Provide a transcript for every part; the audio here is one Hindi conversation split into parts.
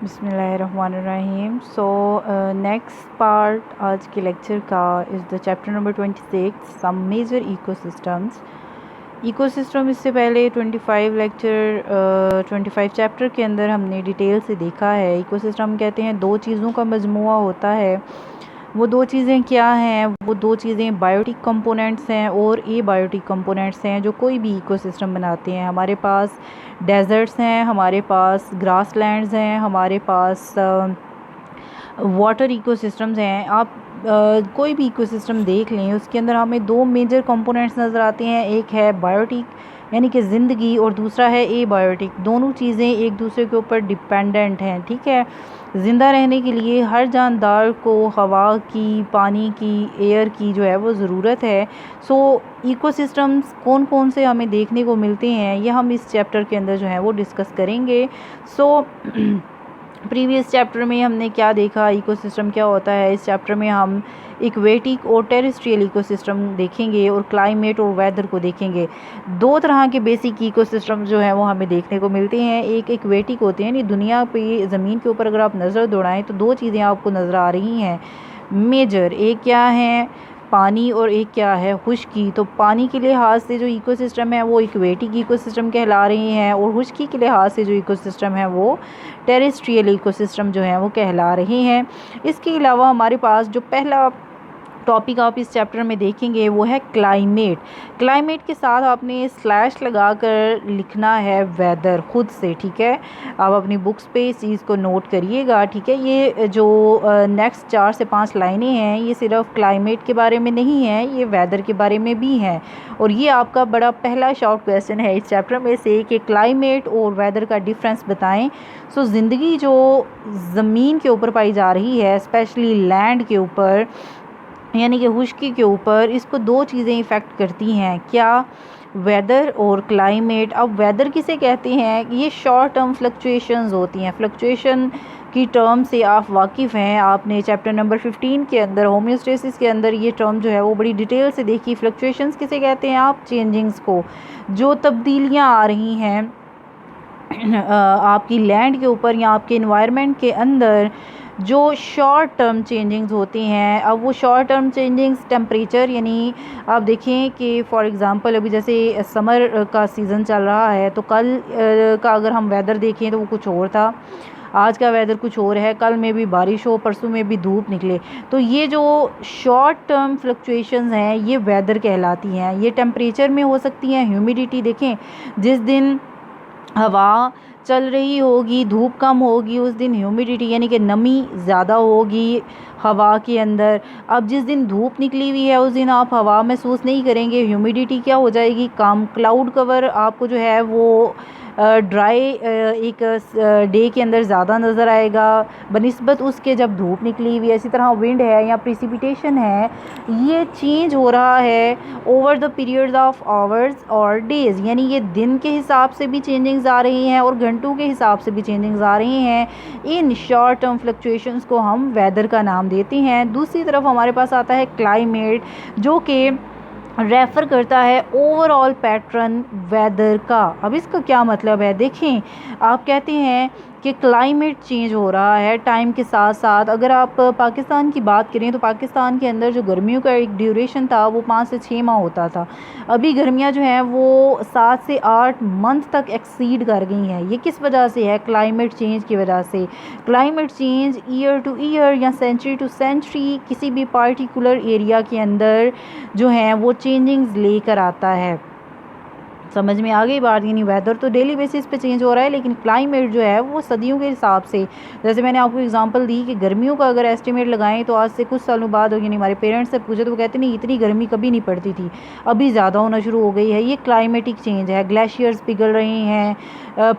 बिस्मिल्लाहिर्रहमानिर्रहीम। नेक्स्ट पार्ट आज के लेक्चर का is the chapter number 26 some major ecosystems. Ecosystem इससे पहले 25 चैप्टर के अंदर हमने डिटेल से देखा है। इकोसिस्टम कहते हैं दो चीज़ों का मजमुआ होता है। वो दो चीज़ें क्या हैं? वो दो चीज़ें बायोटिक कंपोनेंट्स हैं और एबायोटिक कंपोनेंट्स हैं जो कोई भी इकोसिस्टम बनाते हैं। हमारे पास डेजर्ट्स हैं, हमारे पास ग्रासलैंड्स हैं, हमारे पास वाटर इकोसिस्टम्स हैं। आप कोई भी इकोसिस्टम देख लें, उसके अंदर हमें दो मेजर कंपोनेंट्स नज़र आते हैं। एक है बायोटिक यानी कि ज़िंदगी, और दूसरा है एबायोटिक। दोनों चीज़ें एक दूसरे के ऊपर डिपेंडेंट हैं, ठीक है। ज़िंदा रहने के लिए हर जानदार को हवा की, पानी की, एयर की जो है वो ज़रूरत है। इकोसिस्टम्स कौन कौन से हमें देखने को मिलते हैं, ये हम इस चैप्टर के अंदर जो है वो डिस्कस करेंगे। प्रीवियस चैप्टर में हमने क्या देखा, इकोसिस्टम क्या होता है। इस चैप्टर में हम इक्वेटिक और टेरेस्ट्रियल इकोसिस्टम देखेंगे और क्लाइमेट और वेदर को देखेंगे। दो तरह के बेसिक इकोसिस्टम जो हैं वो हमें देखने को मिलते हैं। एक इक्वेटिक होते हैं, यानी दुनिया पे ज़मीन के ऊपर अगर आप नज़र दौड़ाएं तो दो चीज़ें आपको नज़र आ रही हैं मेजर। एक क्या है? पानी, और एक क्या है? खुश्की। तो पानी के लिहाज से जो इकोसिस्टम है वो इक्वेटिक इकोसिस्टम कहला रहे हैं, और खुश्की के लिहाज से जो इकोसिस्टम है वो टेरेस्ट्रियल इकोसिस्टम जो है वो कहला रहे हैं। इसके अलावा हमारे पास जो पहला टॉपिक आप इस चैप्टर में देखेंगे वो है क्लाइमेट। क्लाइमेट के साथ आपने स्लैश लगाकर लिखना है वेदर खुद से, ठीक है। आप अपनी बुक्स पे इस चीज़ को नोट करिएगा, ठीक है। ये जो नेक्स्ट 4 से 5 लाइनें हैं ये सिर्फ क्लाइमेट के बारे में नहीं है, ये वेदर के बारे में भी हैं। और ये आपका बड़ा पहला शॉर्ट क्वेश्चन है इस चैप्टर में से कि क्लाइमेट और वेदर का डिफरेंस बताएं। ज़िंदगी जो ज़मीन के ऊपर पाई जा रही है, स्पेशली लैंड के ऊपर यानी कि खुश्की के ऊपर, इसको दो चीज़ें इफ़ेक्ट करती हैं। क्या? वेदर और क्लाइमेट। अब वेदर किसे कहते हैं? ये शॉर्ट टर्म फ्लक्चुएशंस होती हैं। फ्लक्चुएशन की टर्म से आप वाकिफ़ हैं, आपने चैप्टर नंबर 15 के अंदर होम्योस्टेसिस के अंदर ये टर्म जो है वो बड़ी डिटेल से देखी। फ्लक्चुएशंस किसे कहते हैं? आप चेंजिंग्स को, जो तब्दीलियाँ आ रही हैं आपकी लैंड के ऊपर या आपके इन्वायरमेंट के अंदर, जो शॉर्ट टर्म चेंजिंग्स होती हैं। अब वो शॉर्ट टर्म चेंजिंग्स टेम्परेचर, यानी आप देखें कि फॉर एग्ज़ाम्पल अभी जैसे समर का सीज़न चल रहा है, तो कल का अगर हम वेदर देखें तो वो कुछ और था, आज का वेदर कुछ और है। कल में भी बारिश हो, परसों में भी धूप निकले। तो ये जो शॉर्ट टर्म फ्लक्चुएशंस हैं ये वेदर कहलाती हैं। ये टेम्परेचर में हो सकती हैं। ह्यूमिडिटी देखें, जिस दिन हवा चल रही होगी, धूप कम होगी, उस दिन ह्यूमिडिटी यानी कि नमी ज़्यादा होगी हवा के अंदर। अब जिस दिन धूप निकली हुई है उस दिन आप हवा महसूस नहीं करेंगे, ह्यूमिडिटी क्या हो जाएगी? कम। क्लाउड कवर आपको जो है वो ड्राई एक डे के अंदर ज़्यादा नज़र आएगा बनिस्बत उसके जब धूप निकली हुई है। इसी तरह विंड है या प्रिसिपिटेशन है, ये चेंज हो रहा है over the periods of hours और डेज़, यानी ये दिन के हिसाब से भी चेंजिंग्स आ रही हैं और घंटों के हिसाब से भी चेंजिंग्स आ रही हैं। इन शॉर्ट टर्म फ्लक्चुएशंस को हम वेदर का नाम देते हैं। दूसरी तरफ हमारे पास आता है क्लाइमेट, जो कि रेफ़र करता है ओवरऑल पैटर्न वेदर का। अब इसका क्या मतलब है? देखें, आप कहते हैं कि क्लाइमेट चेंज हो रहा है टाइम के साथ साथ। अगर आप पाकिस्तान की बात करें तो पाकिस्तान के अंदर जो गर्मियों का एक ड्यूरेशन था वो 5 से 6 माह होता था। अभी गर्मियां जो हैं वो 7 से 8 मंथ तक एक्सीड कर गई हैं। ये किस वजह से है? क्लाइमेट चेंज की वजह से। Climate change year two year या सेंचुरी टू सेंचुरी किसी भी पार्टिकुलर एरिया के अंदर जो है वो चेंजिंग्स लेकर आता है। समझ में आ गई बात? यानी वेदर तो डेली बेसिस पे चेंज हो रहा है, लेकिन क्लाइमेट जो है वो सदियों के हिसाब से, जैसे मैंने आपको एग्जांपल दी कि गर्मियों का अगर एस्टिमेट लगाएं तो आज से कुछ सालों बाद, यानी हमारे पेरेंट्स से पूछे तो वो कहते नहीं इतनी गर्मी कभी नहीं पड़ती थी, अभी ज़्यादा होना शुरू हो गई है। ये क्लाइमेटिक चेंज है। ग्लेशियर्स पिघल रहे हैं,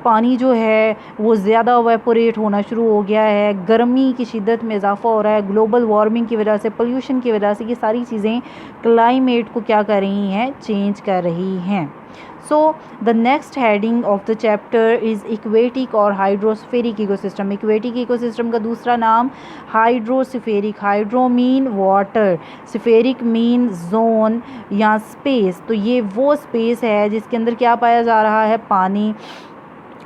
पानी जो है वो ज़्यादा वेपोरेट होना शुरू हो गया है, गर्मी की शिद्दत में इजाफा हो रहा है, ग्लोबल वार्मिंग की वजह से, पोल्यूशन की वजह से। ये सारी चीज़ें क्लाइमेट को क्या कर रही हैं? चेंज कर रही हैं। So the next heading of the chapter is aquatic और hydrospheric ecosystem। aquatic ecosystem का दूसरा नाम hydrospheric, hydro mean water, spheric mean zone या space। तो ये वो space है जिसके अंदर क्या पाया जा रहा है? पानी।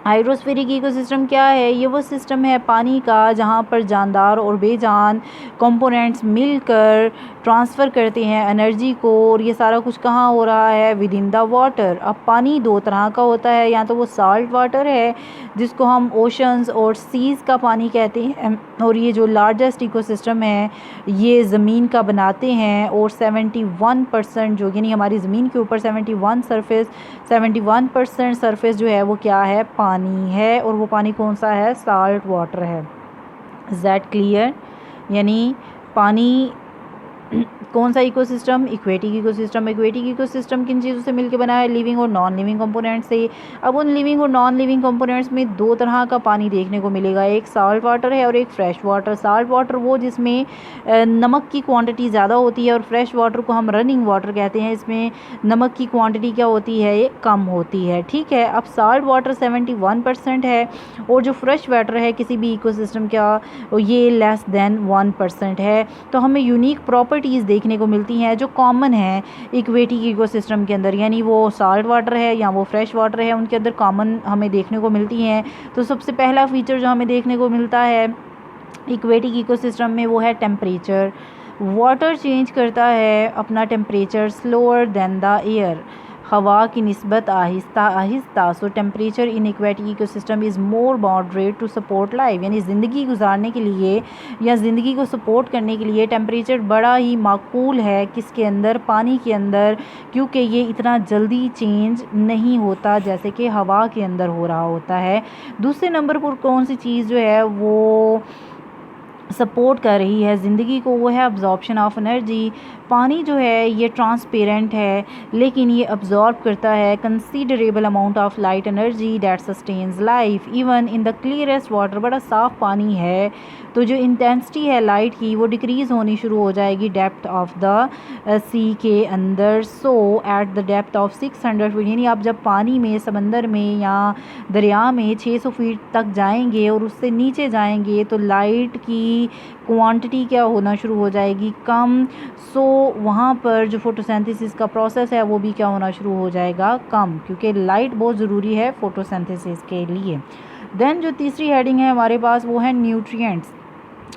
हाइड्रोस्फेरिक इकोसिस्टम क्या है? ये वो सिस्टम है पानी का जहाँ पर जानदार और बेजान कंपोनेंट्स मिलकर ट्रांसफ़र करते हैं एनर्जी को, और ये सारा कुछ कहाँ हो रहा है? With in the water. अब पानी दो तरह का होता है, या तो वो साल्ट वाटर है जिसको हम ओशंस और सीज़ का पानी कहते हैं, और ये जो लार्जेस्ट इकोसिस्टम है ये ज़मीन का बनाते हैं, और 71% जो यानी हमारी ज़मीन के ऊपर 71% सरफेस जो है वो क्या है? पानी है, और वो पानी कौन सा है? साल्ट वाटर है। Is that clear? यानी पानी कौन सा ecosystem? Aquatic ecosystem. Aquatic ecosystem किन चीज़ों से मिलकर बना है? लिविंग और नॉन लिविंग कंपोनेंट से। अब उन लिविंग और नॉन लिविंग कंपोनेंट्स में दो तरह का पानी देखने को मिलेगा, एक साल्ट वाटर है और एक फ्रेश वाटर। साल्ट वाटर वो जिसमें नमक की क्वांटिटी ज़्यादा होती है, और फ्रेश वाटर को हम रनिंग वाटर कहते हैं, इसमें नमक की क्वांटिटी क्या होती है? ये कम होती है। ठीक है, अब साल्ट वाटर 71% है, और जो फ्रेश वाटर है किसी भी इकोसिस्टम का ये लेस देन 1% है। तो हमें यूनिक प्रॉपर्टीज़ देखने को मिलती हैं जो कॉमन है इक्वेटिक इकोसिस्टम के अंदर, यानी वो साल्ट वाटर है या वो फ्रेश वाटर है, उनके अंदर कॉमन हमें देखने को मिलती हैं। तो सबसे पहला फीचर जो हमें देखने को मिलता है इक्वेटिक इकोसिस्टम में वो है टेम्परेचर। वाटर चेंज करता है अपना temperature slower than the air, हवा की निस्बत आहिस्ता आहिस्ता। So temperature in aquatic ecosystem is more moderate to support life, यानी ज़िंदगी गुजारने के लिए या ज़िंदगी को सपोर्ट करने के लिए टेम्परेचर बड़ा ही माकूल है किसके अंदर? पानी के अंदर, क्योंकि ये इतना जल्दी चेंज नहीं होता जैसे कि हवा के अंदर हो रहा होता है। दूसरे नंबर पर कौन सी चीज़ जो है वो सपोर्ट कर रही है ज़िंदगी को? वो है अब्जॉर्प्शन ऑफ एनर्जी। पानी जो है ये ट्रांसपेरेंट है, लेकिन ये अब्जॉर्ब करता है considerable amount of light energy that sustains life even in the clearest water. बड़ा साफ़ पानी है तो जो इंटेंसिटी है लाइट की वो डिक्रीज़ होनी शुरू हो जाएगी डेप्थ ऑफ द सी के अंदर। So at the depth of 600 feet, यानी आप जब पानी में, समंदर में या दरिया में 600 फीट तक जाएंगे और उससे नीचे जाएंगे तो लाइट की क्वांटिटी क्या होना शुरू हो जाएगी? कम। सो वहाँ पर जो फोटोसिंथेसिस का प्रोसेस है वो भी क्या होना शुरू हो जाएगा? कम, क्योंकि लाइट बहुत ज़रूरी है फोटोसिंथेसिस के लिए। देन जो तीसरी हेडिंग है हमारे पास वो है न्यूट्रिएंट्स।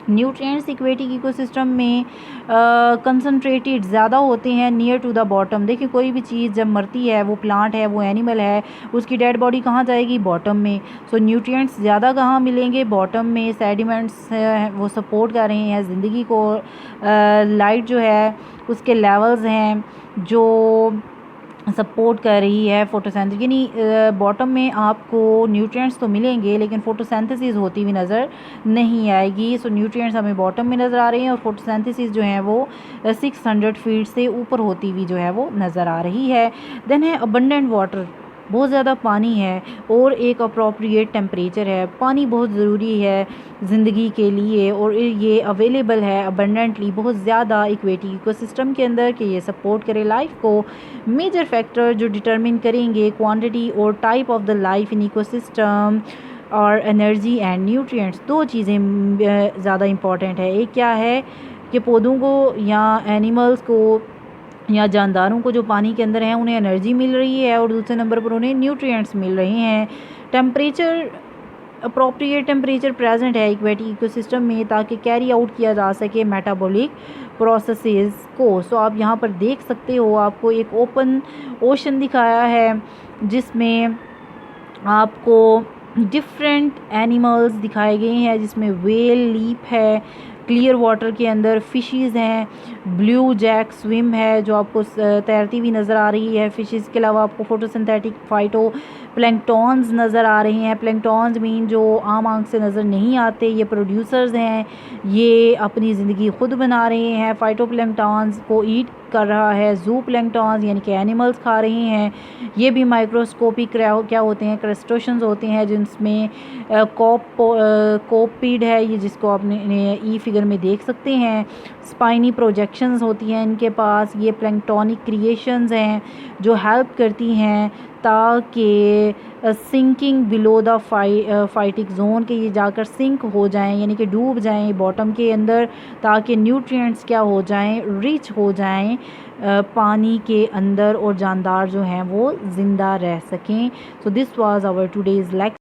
न्यूट्रिएंट्स इक्वेटिक इकोसिस्टम में कंसनट्रेटेड ज़्यादा होते हैं नियर टू द बॉटम। देखिए कोई भी चीज़ जब मरती है, वो प्लांट है, वो एनिमल है, उसकी डेड बॉडी कहाँ जाएगी? बॉटम में। सो न्यूट्रिएंट्स ज़्यादा कहाँ मिलेंगे? बॉटम में। सेडिमेंट्स वो सपोर्ट कर रहे हैं ज़िंदगी को। लाइट जो है उसके लेवल्स हैं जो सपोर्ट कर रही है फोटोसिंथेसिस, यानी बॉटम में आपको न्यूट्रिएंट्स तो मिलेंगे लेकिन फोटोसिंथेसिस होती हुई नज़र नहीं आएगी। सो न्यूट्रिएंट्स हमें बॉटम में नज़र आ रही हैं और फोटोसिंथेसिस जो है वो 600 फीट से ऊपर होती हुई जो है वो नज़र आ रही है। देन है अबंडेंट वाटर, बहुत ज़्यादा पानी है और एक अप्रोप्रिएट टेम्परेचर है। पानी बहुत ज़रूरी है ज़िंदगी के लिए और ये अवेलेबल है अबंडेंटली बहुत ज़्यादा इक्वेटिक इकोसिस्टम के अंदर कि ये सपोर्ट करे लाइफ को। मेजर फैक्टर जो डिटरमिन करेंगे क्वांटिटी और type of the life in ecosystem और एनर्जी एंड न्यूट्रिएंट्स, दो चीज़ें ज़्यादा इम्पॉर्टेंट है। एक क्या है कि पौधों को या एनिमल्स को या जानदारों को जो पानी के अंदर हैं उन्हें एनर्जी मिल रही है, और दूसरे नंबर पर उन्हें न्यूट्रिएंट्स मिल रहे हैं। टेम्परेचर, अप्रोप्रिएट टेम्परेचर प्रेजेंट है इक्वेटिक इकोसिस्टम में ताकि कैरी आउट किया जा सके मेटाबॉलिक प्रोसेसेस को। सो आप यहाँ पर देख सकते हो, आपको एक ओपन ओशन दिखाया है जिसमें आपको डिफरेंट एनिमल्स दिखाए गए हैं, जिसमें वेल लीप है, क्लियर वाटर के अंदर फिशेस हैं, ब्लू जैक स्विम है जो आपको तैरती हुई नज़र आ रही है। फिशेस के अलावा आपको फोटोसिंथेटिक फाइटो प्लैंक्टॉन्स नज़र आ रहे हैं। प्लैंक्टॉन्स मीन जो आम आंख से नज़र नहीं आते, ये प्रोड्यूसर्स हैं, ये अपनी ज़िंदगी खुद बना रहे हैं। फाइटो प्लैंक्टॉन्स को ईट कर रहा है जू प्लैंक्टॉन्स, यानी कि एनिमल्स खा रहे हैं। ये भी माइक्रोस्कोपिक क्या होते हैं? क्रस्टेशियंस होते हैं, जिनमें कोपीड है ये, जिसको आपने ई फिगर में देख सकते हैं। स्पाइनी प्रोजेक्शंस होती हैं इनके पास। ये प्लैंक्टॉनिक क्रिएशंस हैं जो हेल्प करती हैं ताकि sinking below the photic zone के ये जाकर सिंक हो जाएं, यानी कि डूब जाएं बॉटम के अंदर, ताकि न्यूट्रिएंट्स क्या हो जाएं? रिच हो जाएं पानी के अंदर, और जानदार जो हैं वो ज़िंदा रह सकें। So this was our today's lecture.